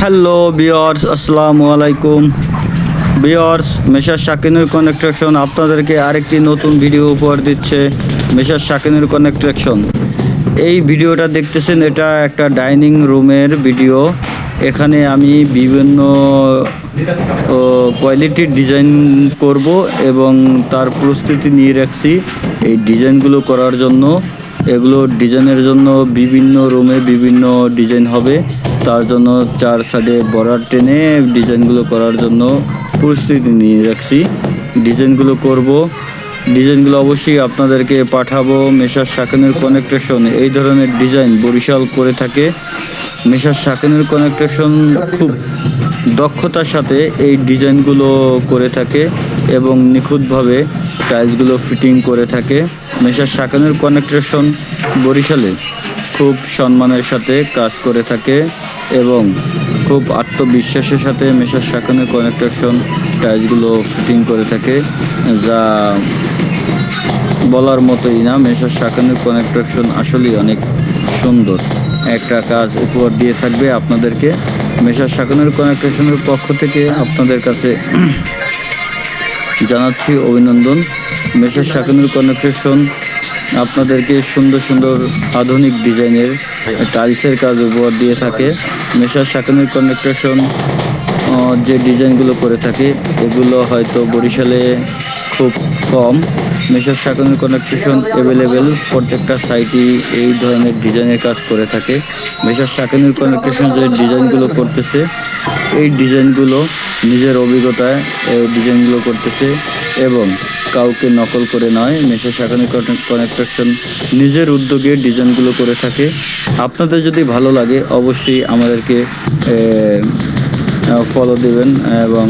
Hello viewers, আসসালামু আলাইকুম viewers. মেসার শাকিনুর construction আপনাদেরকে আরেকটি নতুন ভিডিও উপহার দিচ্ছে। মেসার শাকিনুর কনস্ট্রাকশন, এই ভিডিওটা দেখতেছেন, এটা একটা ডাইনিং রুমের ভিডিও। এখানে আমি বিভিন্ন কোয়ালিটির ডিজাইন করব এবং তার প্রস্তুতি নিয়ে রাখছি এই ডিজাইনগুলো করার জন্য। এগুলো ডিজাইনের জন্য বিভিন্ন রুমে বিভিন্ন ডিজাইন হবে, তার জন্য চার সাইডে বর্ডার টেনে ডিজাইনগুলো করার জন্য প্রস্তুতি নিয়ে রাখছি। ডিজাইনগুলো করব, ডিজাইনগুলো অবশ্যই আপনাদেরকে পাঠাবো। মেসার শাকিনুর কনস্ট্রাকশন এই ধরনের ডিজাইন বরিশাল করে থাকে। মেসার শাকিনুর কনস্ট্রাকশন খুব দক্ষতার সাথে এই ডিজাইনগুলো করে থাকে এবং নিখুঁতভাবে টাইলসগুলো ফিটিং করে থাকে। মেসার শাকিনুর কনস্ট্রাকশন বরিশালে খুব সম্মানের সাথে কাজ করে থাকে এবং খুব আত্মবিশ্বাসের সাথে মেসার শাকিনুর কনস্ট্রাকশন টাইলসগুলো ফিটিং করে থাকে, যা বলার মতোই না। মেসার শাকিনুর কনস্ট্রাকশন আসলেই অনেক সুন্দর একটা কাজ উপহার দিয়ে থাকবে আপনাদেরকে। মেসার শাকিনুর কনস্ট্রাকশনের পক্ষ থেকে আপনাদের কাছে জানাচ্ছি অভিনন্দন। মেসার শাকিনুর কনস্ট্রাকশন আপনাদেরকে সুন্দর সুন্দর আধুনিক ডিজাইনের টাইলসের কাজ উপহার দিয়ে থাকে। মেসার শাকিনুর কনস্ট্রাকশন যে ডিজাইনগুলো করে থাকে এগুলো হয়তো বরিশালে খুব কম। মেসার শাকিনুর কনস্ট্রাকশন অ্যাভেলেবেল প্রত্যেকটা সাইটই এই ধরনের ডিজাইনের কাজ করে থাকে। মেসার শাকিনুর কনস্ট্রাকশন যে ডিজাইনগুলো করতেছে এই ডিজাইনগুলো নিজের অভিজ্ঞতায় এই ডিজাইনগুলো করতেছে এবং কাউকে নকল করে নয়। মেসার শাকিনুর কনস্ট্রাকশন নিজের উদ্যোগে ডিজাইনগুলো করে থাকে। আপনাদের যদি ভালো লাগে অবশ্যই আমাদেরকে ফলো দেবেন এবং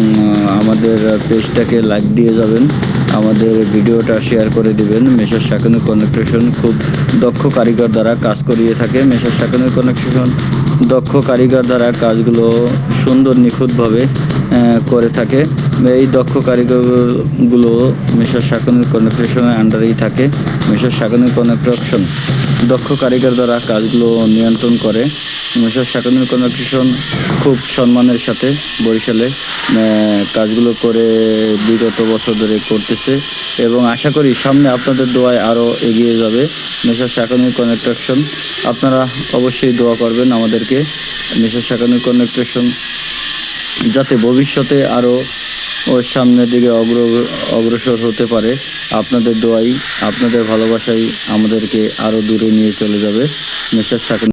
আমাদের পেজটাকে লাইক দিয়ে যাবেন, আমাদের ভিডিওটা শেয়ার করে দিবেন। মেসার শাকিনুর কনস্ট্রাকশন খুব দক্ষ কারিগর দ্বারা কাজ করিয়ে থাকে। মেসার শাকিনুর কনস্ট্রাকশন দক্ষ কারিগর দ্বারা কাজগুলো সুন্দর নিখুঁতভাবে করে থাকে। এই দক্ষ কারিগরগুলো মেসার শাকিনুর কনস্ট্রাকশনের আন্ডারেই থাকে। মেসার শাকিনুর কনস্ট্রাকশন দক্ষ কারিগর দ্বারা কাজগুলো নিয়ন্ত্রণ করে। মেসার শাকিনুর কনস্ট্রাকশন খুব সম্মানের সাথে বরিশালে কাজগুলো করে বিগত বছর ধরে করতেছে এবং আশা করি সামনে আপনাদের দোয়ায় আরও এগিয়ে যাবে মেসার শাকিনুর কনস্ট্রাকশন। আপনারা অবশ্যই দোয়া করবেন আমাদেরকে। মেসার শাকিনুর কনস্ট্রাকশন যাতে ভবিষ্যতে আরও ওর সামনের দিকে অগ্রসর হতে পারে, আপনাদের দোয়াই আপনাদের ভালোবাসাই আমাদেরকে আরও দূরে নিয়ে চলে যাবে। মেসার শাকিনুর